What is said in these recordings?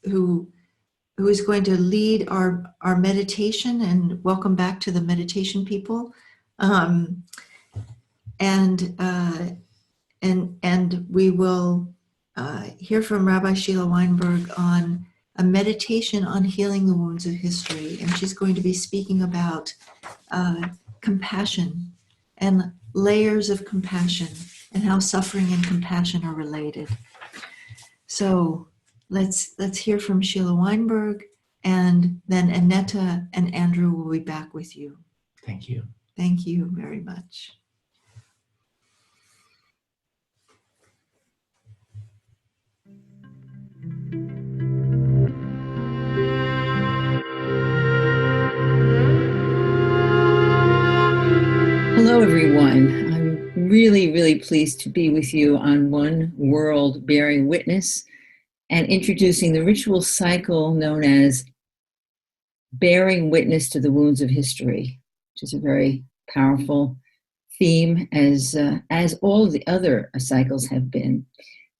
who is going to lead our meditation, and welcome back to the meditation people. And we will hear from Rabbi Sheila Weinberg on a meditation on healing the wounds of history. And she's going to be speaking about compassion and layers of compassion and how suffering and compassion are related. So let's hear from Sheila Weinberg, and then Annetta and Andrew will be back with you. Thank you. Thank you very much. Hello, everyone. I'm really, really pleased to be with you on One World Bearing Witness and introducing the ritual cycle known as Bearing Witness to the Wounds of History, which is a very powerful theme, as all of the other cycles have been.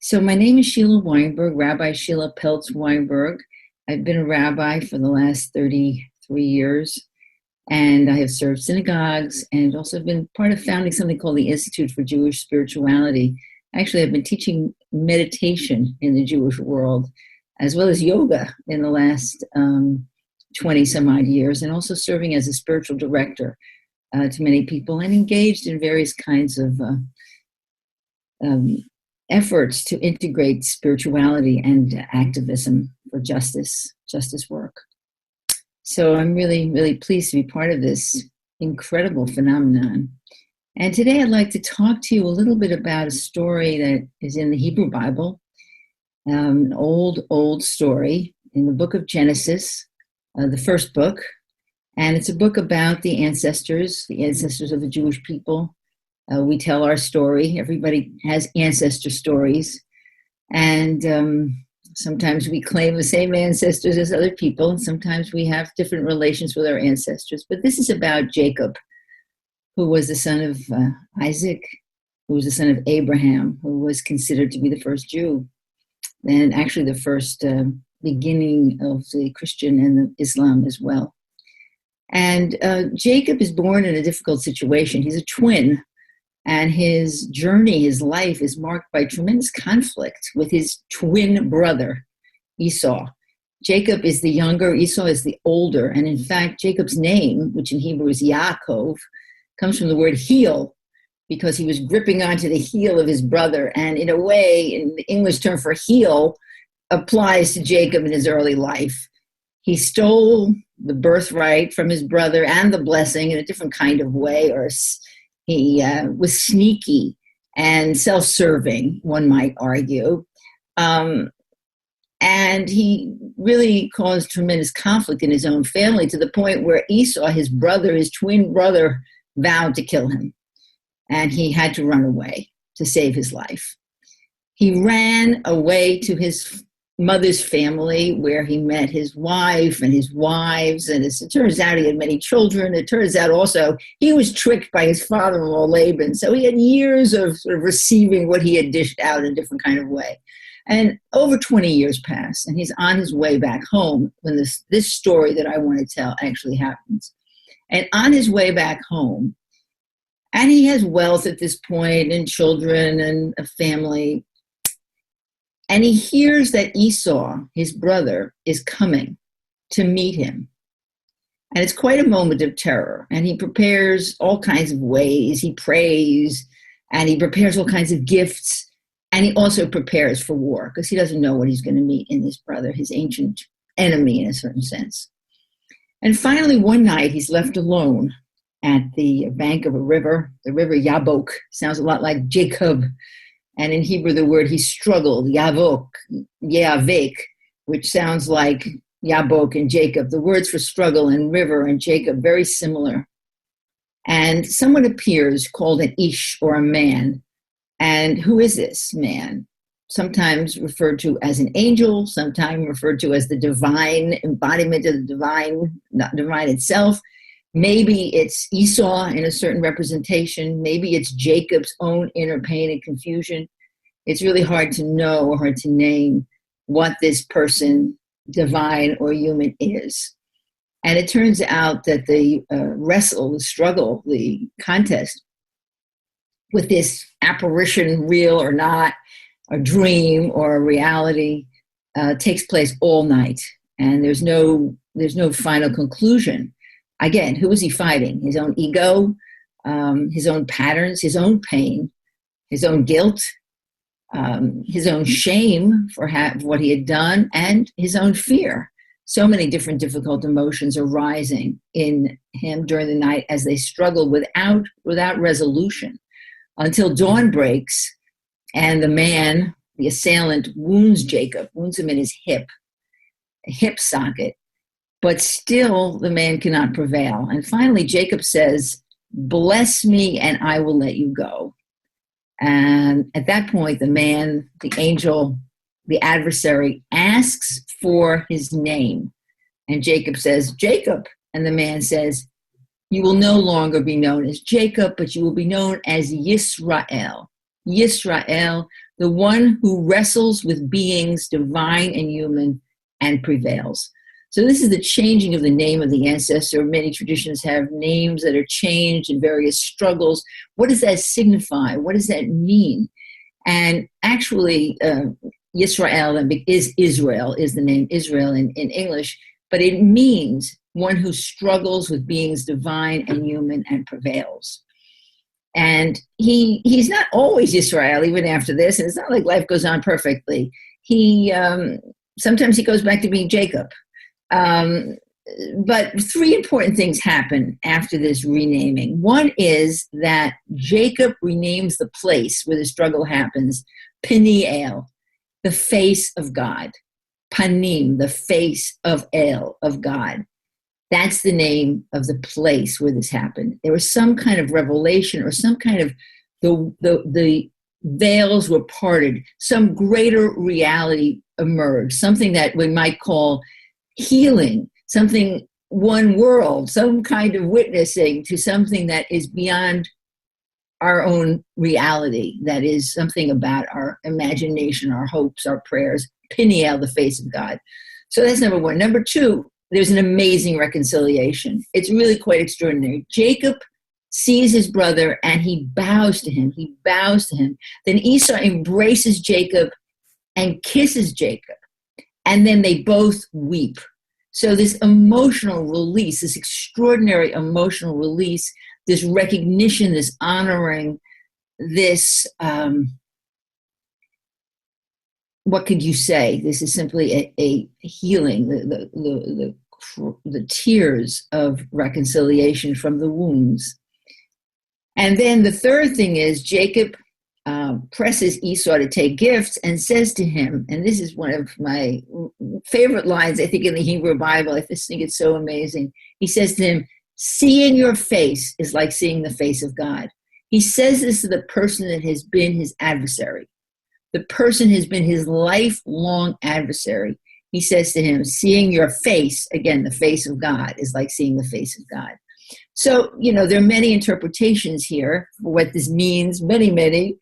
So my name is Sheila Weinberg, Rabbi Sheila Peltz Weinberg. I've been a rabbi for the last 33 years. And I have served synagogues and also been part of founding something called the Institute for Jewish Spirituality. Actually, I've been teaching meditation in the Jewish world, as well as yoga in the last 20 some odd years, and also serving as a spiritual director to many people, and engaged in various kinds of efforts to integrate spirituality and activism for justice work. So I'm really, really pleased to be part of this incredible phenomenon. And today I'd like to talk to you a little bit about a story that is in the Hebrew Bible, an old story in the book of Genesis, the first book. And it's a book about the ancestors of the Jewish people. We tell our story. Everybody has ancestor stories. And sometimes we claim the same ancestors as other people, and sometimes we have different relations with our ancestors. But this is about Jacob, who was the son of Isaac, who was the son of Abraham, who was considered to be the first Jew, and actually the first beginning of the Christian and the Islam as well. And Jacob is born in a difficult situation. He's a twin. And his journey, his life, is marked by tremendous conflict with his twin brother, Esau. Jacob is the younger, Esau is the older. And in fact, Jacob's name, which in Hebrew is Yaakov, comes from the word heel, because he was gripping onto the heel of his brother. And in a way, in the English term for heel, applies to Jacob in his early life. He stole the birthright from his brother and the blessing in a different kind of way, or he was sneaky and self-serving, one might argue. And he really caused tremendous conflict in his own family, to the point where Esau, his brother, his twin brother, vowed to kill him. And he had to run away to save his life. He ran away to his mother's family, where he met his wife and his wives, and as it turns out, he had many children. It turns out also he was tricked by his father-in-law Laban, so he had years of sort of receiving what he had dished out in a different kind of way. And over 20 years pass, and he's on his way back home when this story that I want to tell actually happens. And on his way back home, and he has wealth at this point, and children and a family, and he hears that Esau, his brother, is coming to meet him. And it's quite a moment of terror. And he prepares all kinds of ways. He prays, and he prepares all kinds of gifts. And he also prepares for war, because he doesn't know what he's going to meet in his brother, his ancient enemy in a certain sense. And finally, one night, he's left alone at the bank of a river, the river Yabok. Sounds a lot like Jacob. And in Hebrew, the word he struggled, Yavok, Yavek, which sounds like Yabok and Jacob. The words for struggle and river and Jacob, very similar. And someone appears called an ish, or a man. And who is this man? Sometimes referred to as an angel, sometimes referred to as the divine embodiment of the divine, not divine itself. Maybe it's Esau in a certain representation. Maybe it's Jacob's own inner pain and confusion. It's really hard to know or hard to name what this person, divine or human, is. And it turns out that the wrestle, the struggle, the contest with this apparition, real or not, a dream or a reality, takes place all night. And there's no final conclusion. Again, who is he fighting? His own ego, his own patterns, his own pain, his own guilt, his own shame for what he had done, and his own fear. So many different difficult emotions are rising in him during the night as they struggle without resolution until dawn breaks, and the man, the assailant, wounds him in his hip socket. But still, the man cannot prevail. And finally, Jacob says, "Bless me and I will let you go." And at that point, the man, the angel, the adversary, asks for his name. And Jacob says, "Jacob." And the man says, "You will no longer be known as Jacob, but you will be known as Yisrael." Yisrael, the one who wrestles with beings divine and human and prevails. So this is the changing of the name of the ancestor. Many traditions have names that are changed in various struggles. What does that signify? What does that mean? And actually, Yisrael is Israel, is the name Israel in English, but it means one who struggles with beings divine and human and prevails. And he's not always Yisrael, even after this, and it's not like life goes on perfectly. Sometimes he goes back to being Jacob. But three important things happen after this renaming. One is that Jacob renames the place where the struggle happens, Peniel, the face of God. Panim, the face of El, of God. That's the name of the place where this happened. There was some kind of revelation or some kind of the veils were parted. Some greater reality emerged, something that we might call healing, something one world, some kind of witnessing to something that is beyond our own reality, that is something about our imagination, our hopes, our prayers. Peniel, the face of God. So that's number one. Number two, there's an amazing reconciliation. It's really quite extraordinary. Jacob sees his brother and he bows to him. He bows to him. Then Esau embraces Jacob and kisses Jacob. And then they both weep. So this emotional release, this extraordinary emotional release, this recognition, this honoring, this, what could you say? This is simply a healing, the tears of reconciliation from the wounds. And then the third thing is Jacob presses Esau to take gifts and says to him, and this is one of my favorite lines, I think, in the Hebrew Bible. I just think it's so amazing. He says to him, "Seeing your face is like seeing the face of God." He says this to the person that has been his adversary. The person has been his lifelong adversary. He says to him, "Seeing your face," again, the face of God, is like seeing the face of God. So, there are many interpretations here for what this means, many.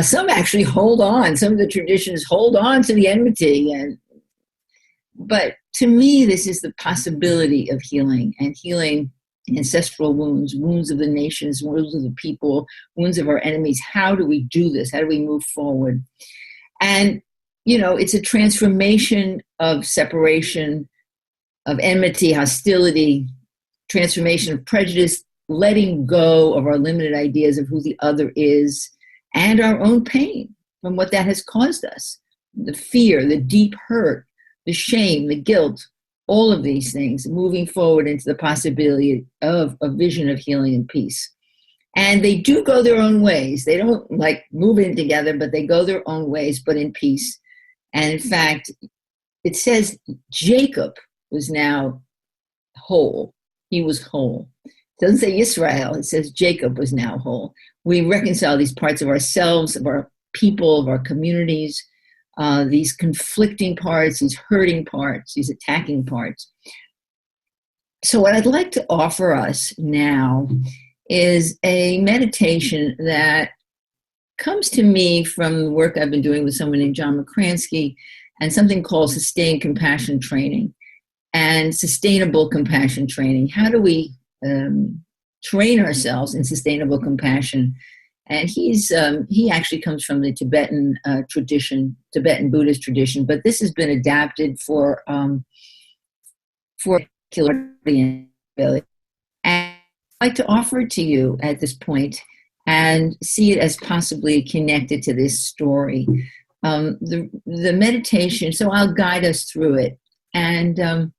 Some actually hold on. Some of the traditions hold on to the enmity. But to me, this is the possibility of healing, and healing ancestral wounds, wounds of the nations, wounds of the people, wounds of our enemies. How do we do this? How do we move forward? And, it's a transformation of separation, of enmity, hostility, transformation of prejudice, letting go of our limited ideas of who the other is, and our own pain from what that has caused us. The fear, the deep hurt, the shame, the guilt, all of these things, moving forward into the possibility of a vision of healing and peace. And they do go their own ways. They don't move in together, but they go their own ways, but in peace. And in fact, it says Jacob was now whole. He was whole. It doesn't say Israel. It says Jacob was now whole. We reconcile these parts of ourselves, of our people, of our communities, these conflicting parts, these hurting parts, these attacking parts. So what I'd like to offer us now is a meditation that comes to me from the work I've been doing with someone named John McCransky, and something called sustained compassion training and sustainable compassion training. How do we train ourselves in sustainable compassion? And he actually comes from the Tibetan tradition, Tibetan Buddhist tradition, but this has been adapted for and I'd like to offer it to you at this point and see it as possibly connected to this story. The meditation, so I'll guide us through it. And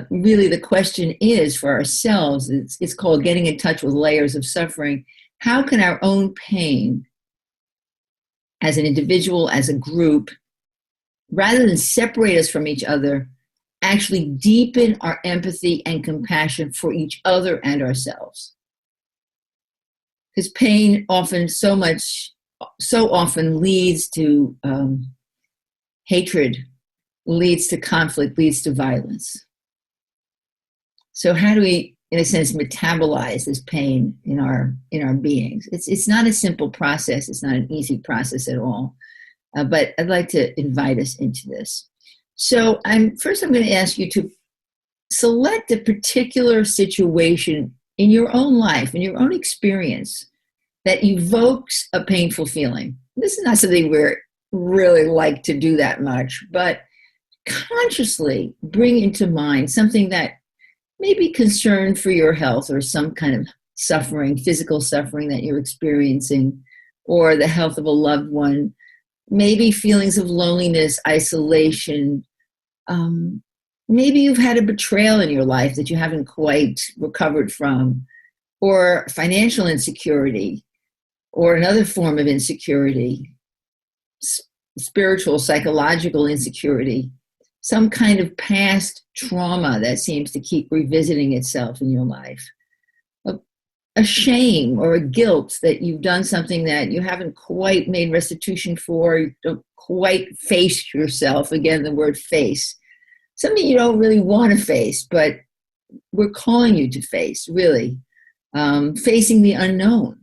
really the question is for ourselves, it's called getting in touch with layers of suffering. How can our own pain as an individual, as a group, rather than separate us from each other, actually deepen our empathy and compassion for each other and ourselves? Because pain so often leads to hatred, leads to conflict, leads to violence. So how do we, in a sense, metabolize this pain in our beings? It's not a simple process. It's not an easy process at all. But I'd like to invite us into this. So I'm going to ask you to select a particular situation in your own life, in your own experience, that evokes a painful feeling. This is not something we really like to do that much, but consciously bring into mind something that may be concern for your health or some kind of suffering, physical suffering that you're experiencing, or the health of a loved one, maybe feelings of loneliness, isolation. Maybe you've had a betrayal in your life that you haven't quite recovered from, or financial insecurity, or another form of insecurity, spiritual, psychological insecurity, some kind of past trauma that seems to keep revisiting itself in your life, a shame or a guilt that you've done something that you haven't quite made restitution for, you don't quite face yourself, again, the word face, something you don't really want to face, but we're calling you to face, really, facing the unknown,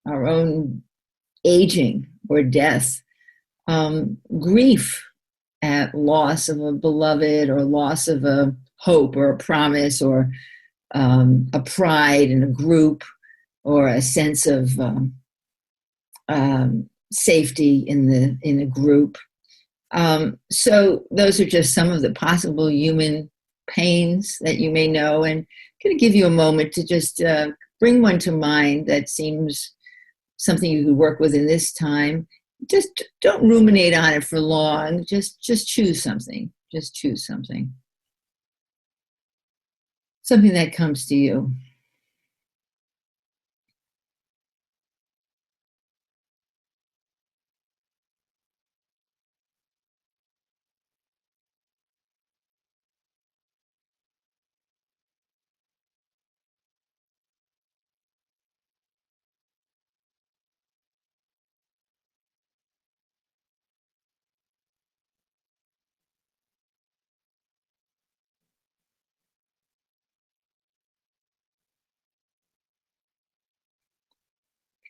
our own aging or death, grief at loss of a beloved or loss of a hope or a promise or a pride in a group or a sense of safety in a group. So those are just some of the possible human pains that you may know, and I'm going to give you a moment to just bring one to mind that seems something you could work with in this time. Just don't ruminate on it for long. Just choose something. Just choose something. Something that comes to you.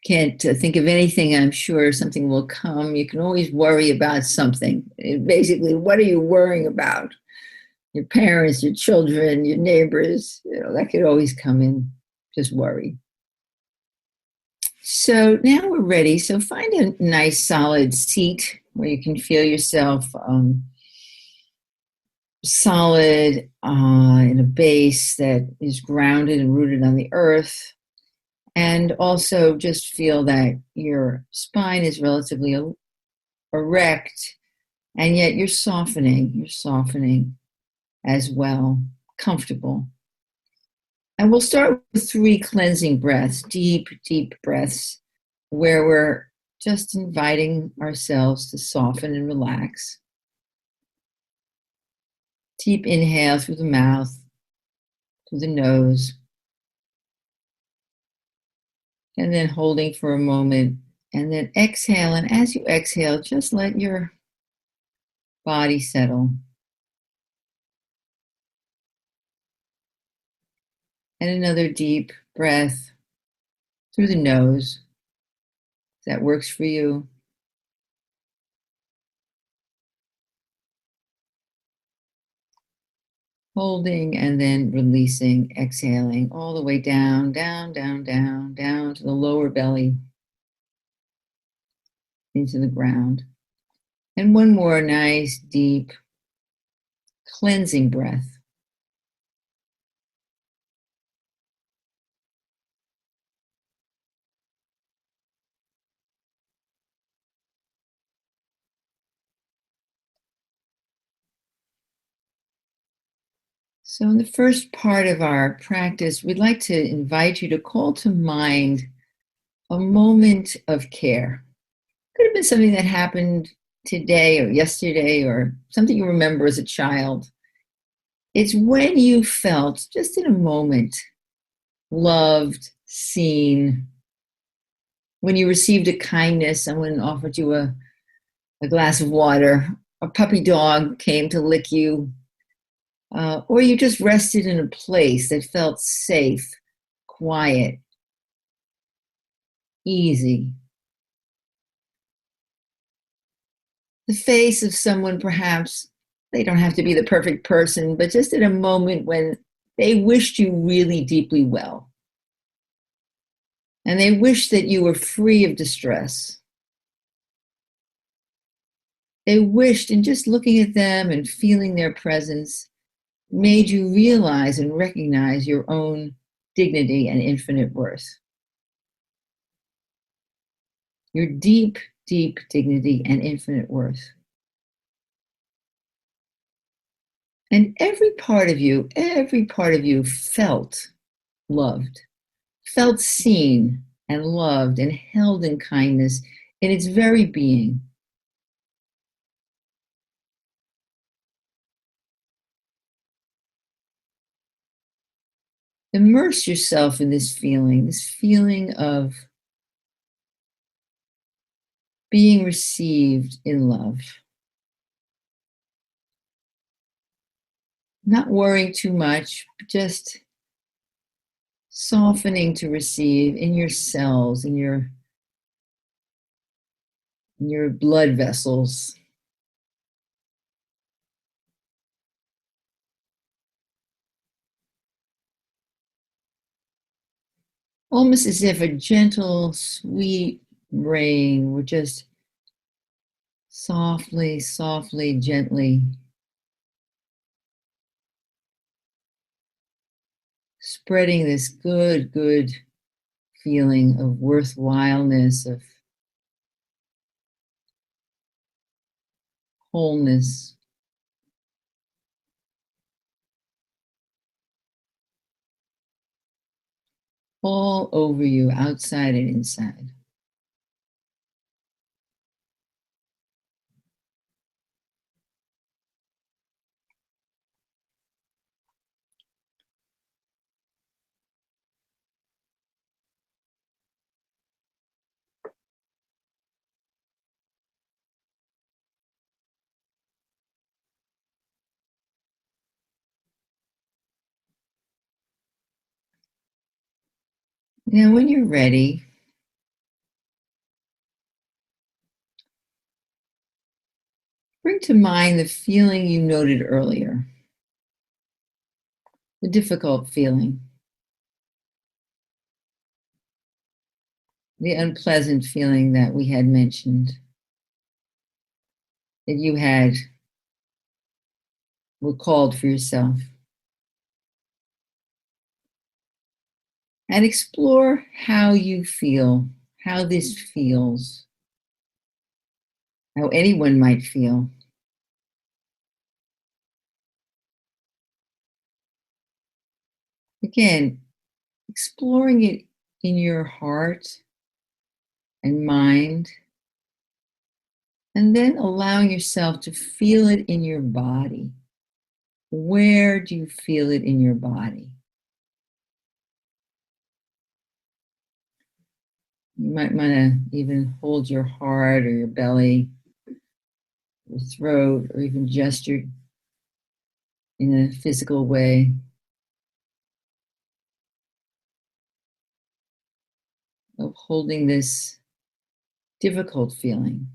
Can't think of anything, I'm sure something will come. You can always worry about something. Basically, what are you worrying about? Your parents, your children, your neighbors, that could always come in. Just worry. So now we're ready. So find a nice solid seat where you can feel yourself solid in a base that is grounded and rooted on the earth. And also just feel that your spine is relatively erect, and yet you're softening as well, comfortable. And we'll start with 3 cleansing breaths, deep, deep breaths, where we're just inviting ourselves to soften and relax. Deep inhale through the mouth, through the nose. And then holding for a moment, and then exhale. And as you exhale, just let your body settle. And another deep breath through the nose. If that works for you. Holding and then releasing, exhaling all the way down, down, down, down, down to the lower belly, into the ground. And one more nice, deep, cleansing breath. So, in the first part of our practice, we'd like to invite you to call to mind a moment of care. Could have been something that happened today or yesterday or something you remember as a child. It's when you felt, just in a moment, loved, seen, when you received a kindness, someone offered you a glass of water, a puppy dog came to lick you, or you just rested in a place that felt safe, quiet, easy. The face of someone, perhaps, they don't have to be the perfect person, but just in a moment when they wished you really deeply well. And they wished that you were free of distress. They wished, and just looking at them and feeling their presence made you realize and recognize your own dignity and infinite worth. Your deep, deep dignity and infinite worth. And every part of you felt loved, felt seen and loved and held in kindness in its very being. Immerse yourself in this feeling of being received in love. Not worrying too much, just softening to receive in your cells, in your blood vessels. Almost as if a gentle, sweet rain were just softly, softly, gently spreading this good, good feeling of worthwhileness, of wholeness. All over you, outside and inside. Now, when you're ready, bring to mind the feeling you noted earlier, the difficult feeling, the unpleasant feeling that we had mentioned, that you had recalled for yourself. And explore how you feel, how this feels, how anyone might feel. Again, exploring it in your heart and mind, and then allowing yourself to feel it in your body. Where do you feel it in your body? You might want to even hold your heart or your belly, your throat, or even gesture in a physical way. Of holding this difficult feeling.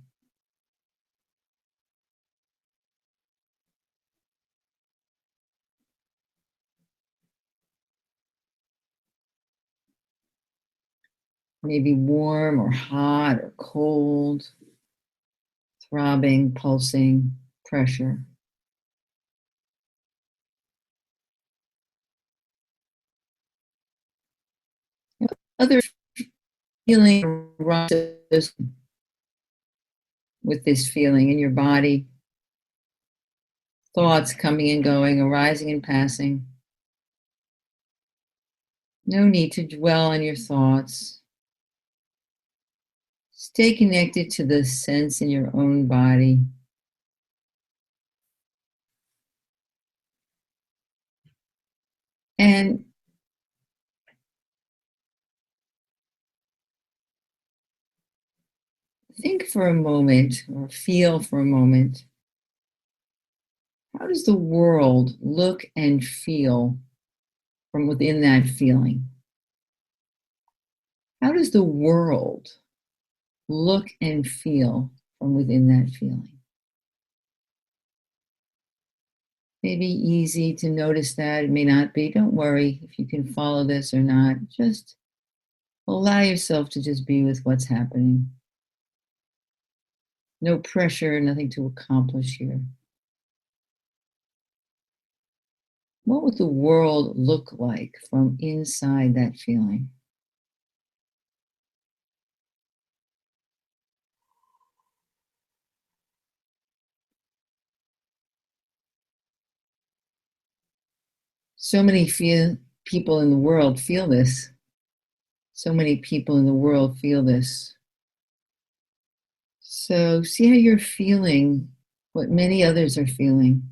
maybe warm or hot or cold, throbbing, pulsing, pressure. Other feeling arises with this feeling in your body, thoughts coming and going, arising and passing. No need to dwell on your thoughts. Stay connected to the sense in your own body. And think for a moment, or feel for a moment, how does the world look and feel from within that feeling? How does the world look and feel from within that feeling? Maybe easy to notice that. It may not be. Don't worry if you can follow this or not. Just allow yourself to just be with what's happening. No pressure, nothing to accomplish here. What would the world look like from inside that feeling? So many people in the world feel this. So many people in the world feel this. So see how you're feeling what many others are feeling.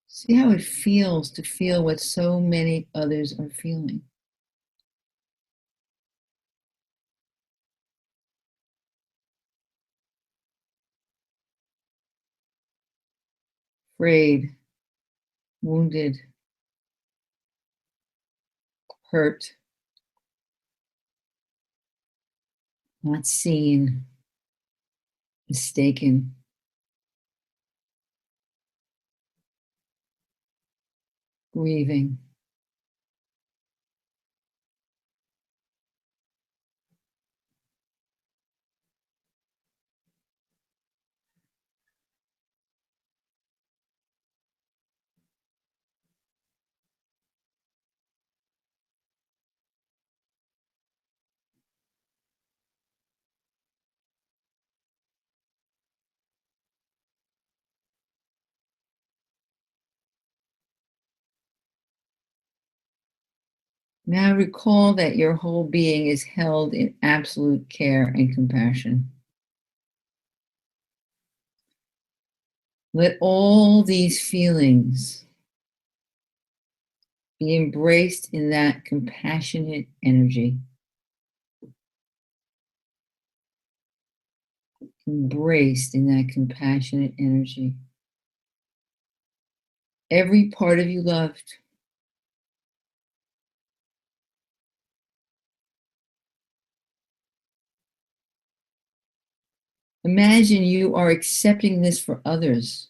See how it feels to feel what so many others are feeling. Afraid, wounded, hurt, not seen, mistaken. Grieving. Now recall that your whole being is held in absolute care and compassion. Let all these feelings be embraced in that compassionate energy. Embraced in that compassionate energy. Every part of you loved. Imagine you are accepting this for others.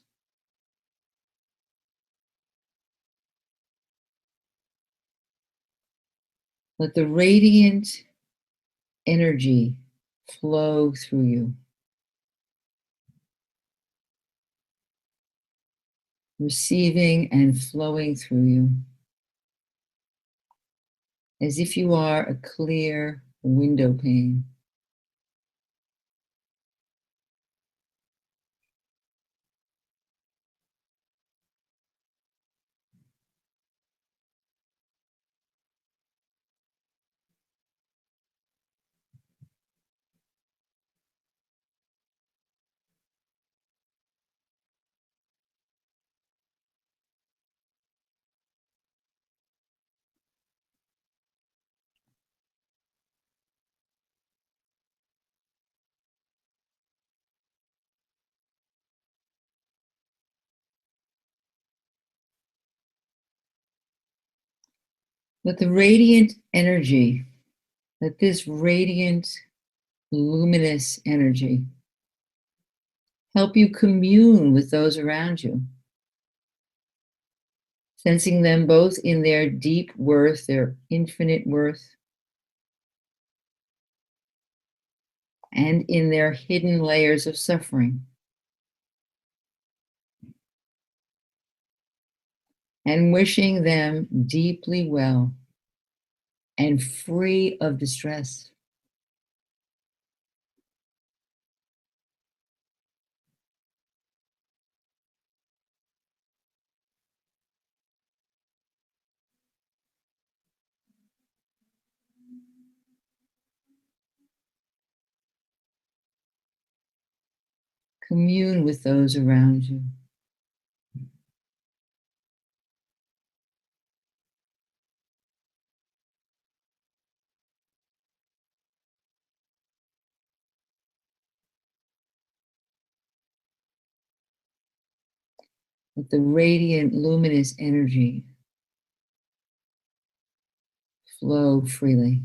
Let the radiant energy flow through you. Receiving and flowing through you. As if you are a clear window pane. Let the radiant energy, let this radiant, luminous energy help you commune with those around you, sensing them both in their deep worth, their infinite worth, and in their hidden layers of suffering, and wishing them deeply well and free of distress. Commune with those around you. Let the radiant, luminous energy flow freely.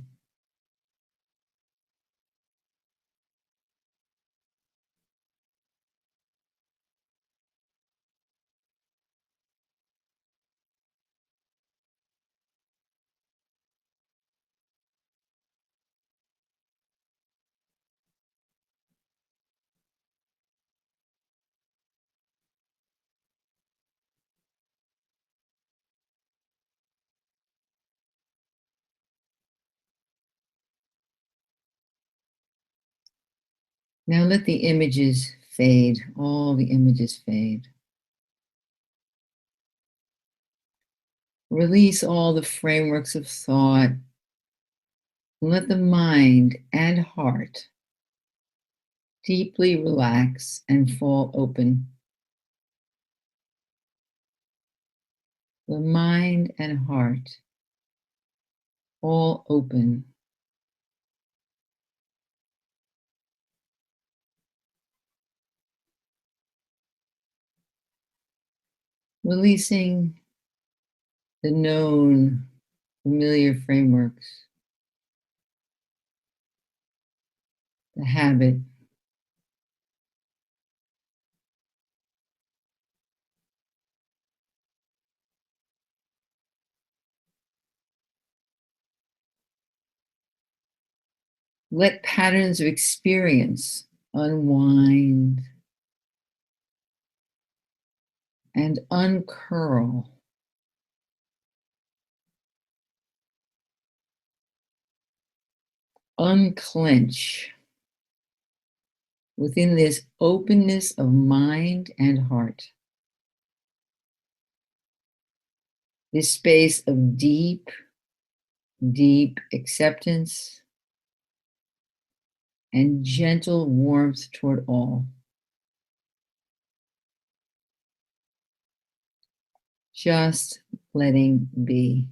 Now let the images fade, all the images fade. Release all the frameworks of thought. Let the mind and heart deeply relax and fall open. The mind and heart all open. Releasing the known, familiar frameworks, the habit, let patterns of experience unwind and uncurl. Unclench within this openness of mind and heart. This space of deep, deep acceptance and gentle warmth toward all. Just letting be.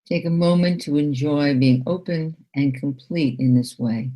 Take a moment to enjoy being open and complete in this way.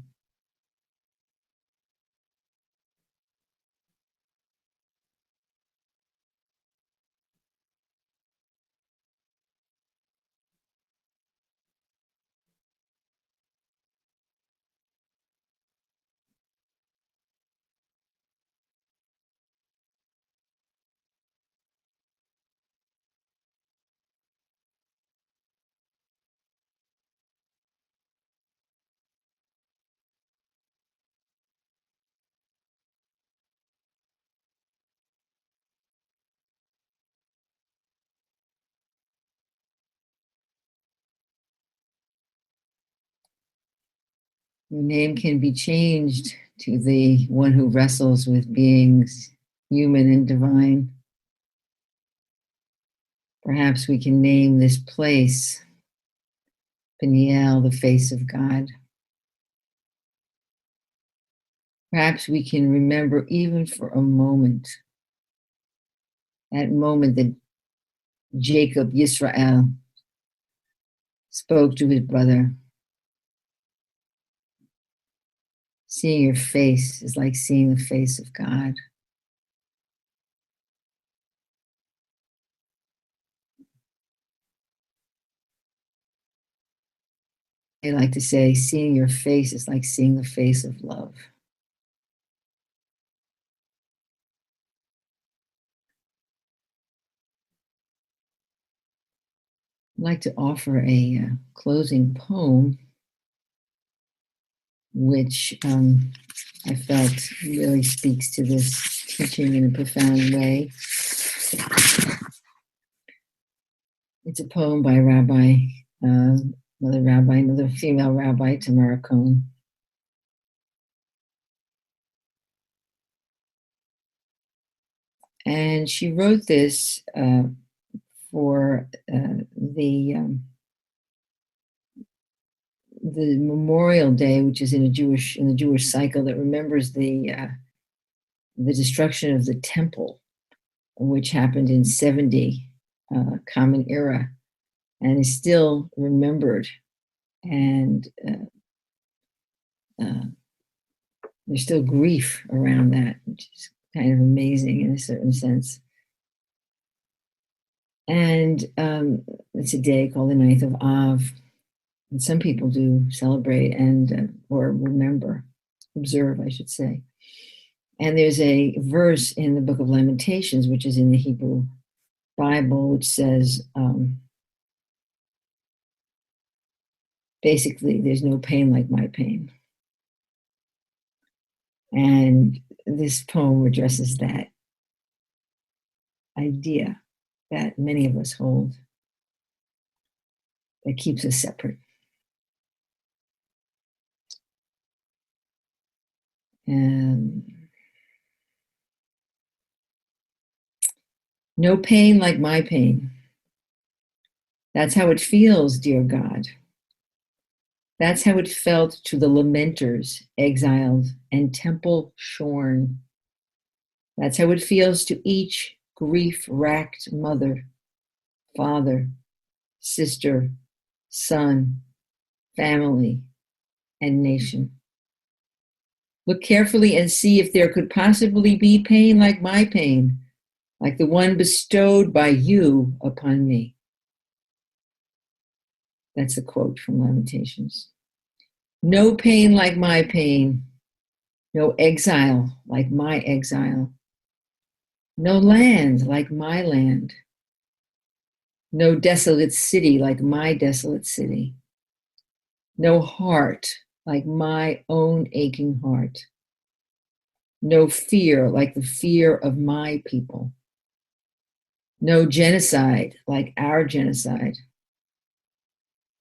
Your name can be changed to the one who wrestles with beings human and divine. Perhaps we can name this place Peniel, the face of God. Perhaps we can remember even for a moment, that moment that Jacob, Yisrael, spoke to his brother. Seeing your face is like seeing the face of God. I like to say, seeing your face is like seeing the face of love. I'd like to offer a closing poem, which I felt really speaks to this teaching in a profound way. It's a poem by another female rabbi, Tamara Cohn. And she wrote this for the Memorial Day, which is in the Jewish cycle that remembers the destruction of the temple, which happened in 70 Common Era, and is still remembered. And there's still grief around that, which is kind of amazing in a certain sense. And it's a day called the 9th of Av. And some people do celebrate and or observe, I should say. And there's a verse in the book of Lamentations, which is in the Hebrew Bible, which says, basically, there's no pain like my pain. And this poem addresses that idea that many of us hold that keeps us separate. And no pain like my pain. That's how it feels, dear God. That's how it felt to the lamenters, exiled and temple shorn. That's how it feels to each grief-racked mother, father, sister, son, family, and nation. Look carefully and see if there could possibly be pain like my pain, like the one bestowed by you upon me. That's a quote from Lamentations. No pain like my pain, no exile like my exile, no land like my land, no desolate city like my desolate city, no heart like my own aching heart, no fear like the fear of my people, no genocide like our genocide,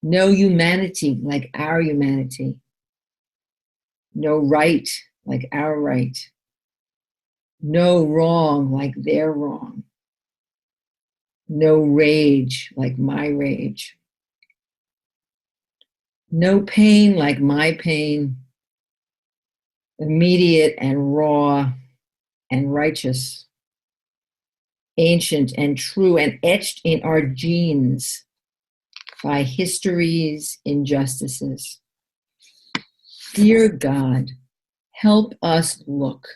no humanity like our humanity, no right like our right, no wrong like their wrong, no rage like my rage, no pain like my pain, immediate and raw and righteous, ancient and true and etched in our genes by history's injustices. Dear God, help us look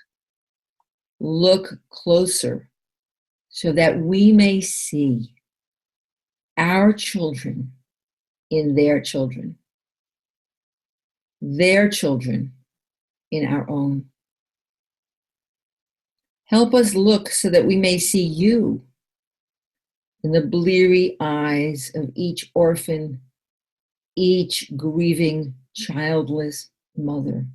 closer so that we may see our children in their children in our own. Help us look so that we may see you in the bleary eyes of each orphan, each grieving, childless mother,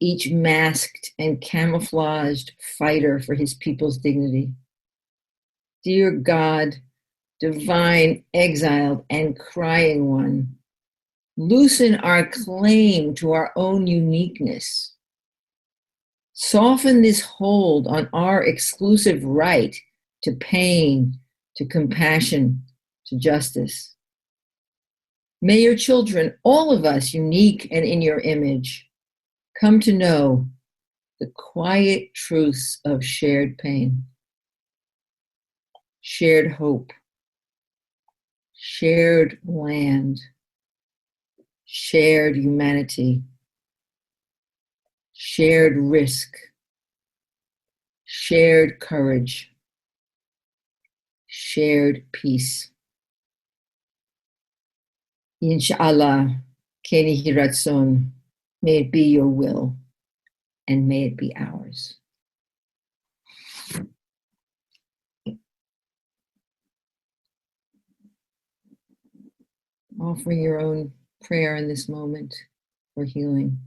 each masked and camouflaged fighter for his people's dignity. Dear God, divine, exiled, and crying one, loosen our claim to our own uniqueness. Soften this hold on our exclusive right to pain, to compassion, to justice. May your children, all of us unique and in your image, come to know the quiet truths of shared pain, shared hope, shared land, shared humanity, shared risk, shared courage, shared peace. Inshallah, Keni Hiratson, may it be your will and may it be ours. Offering your own prayer in this moment for healing.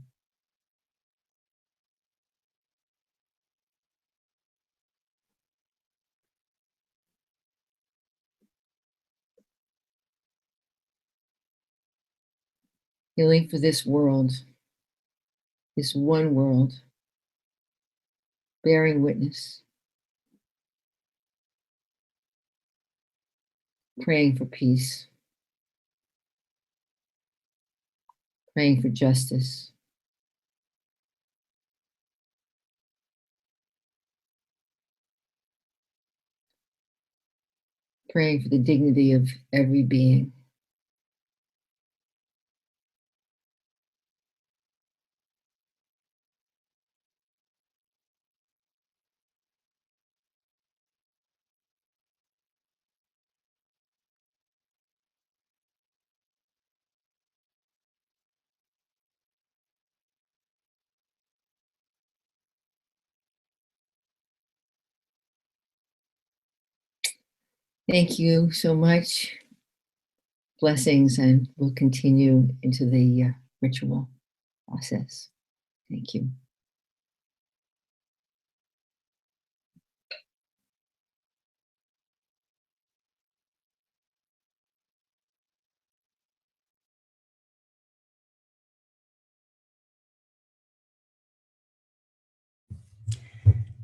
Healing for this world, this one world, bearing witness, praying for peace, praying for justice, praying for the dignity of every being. Thank you so much. Blessings, and we'll continue into the ritual process. Thank you.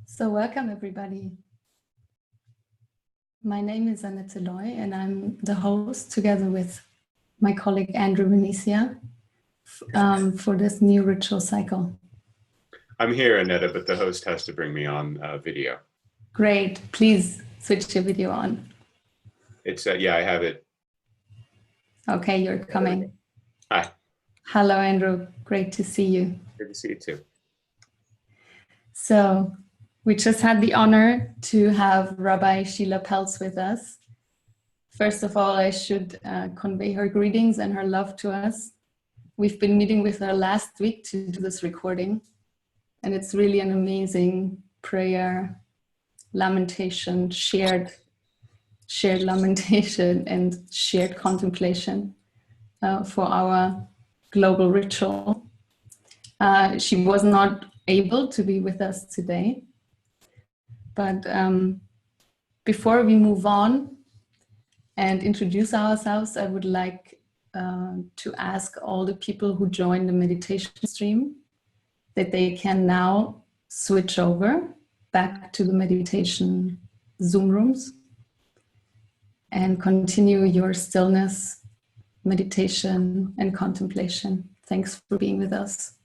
So welcome everybody. My name is Annette Loy and I'm the host together with my colleague Andrew Venetia for this new ritual cycle. I'm here, Annette, but the host has to bring me on video. Great, please switch your video on. It's yeah, I have it. Okay, you're coming. Hi. Hello, Andrew. Great to see you. Good to see you too. So we just had the honor to have Rabbi Sheila Peltz with us. First of all, I should convey her greetings and her love to us. We've been meeting with her last week to do this recording, and it's really an amazing prayer, lamentation, shared lamentation and shared contemplation for our global ritual. She was not able to be with us today, but before we move on and introduce ourselves, I would like to ask all the people who join the meditation stream that they can now switch over back to the meditation Zoom rooms and continue your stillness, meditation, and contemplation. Thanks for being with us.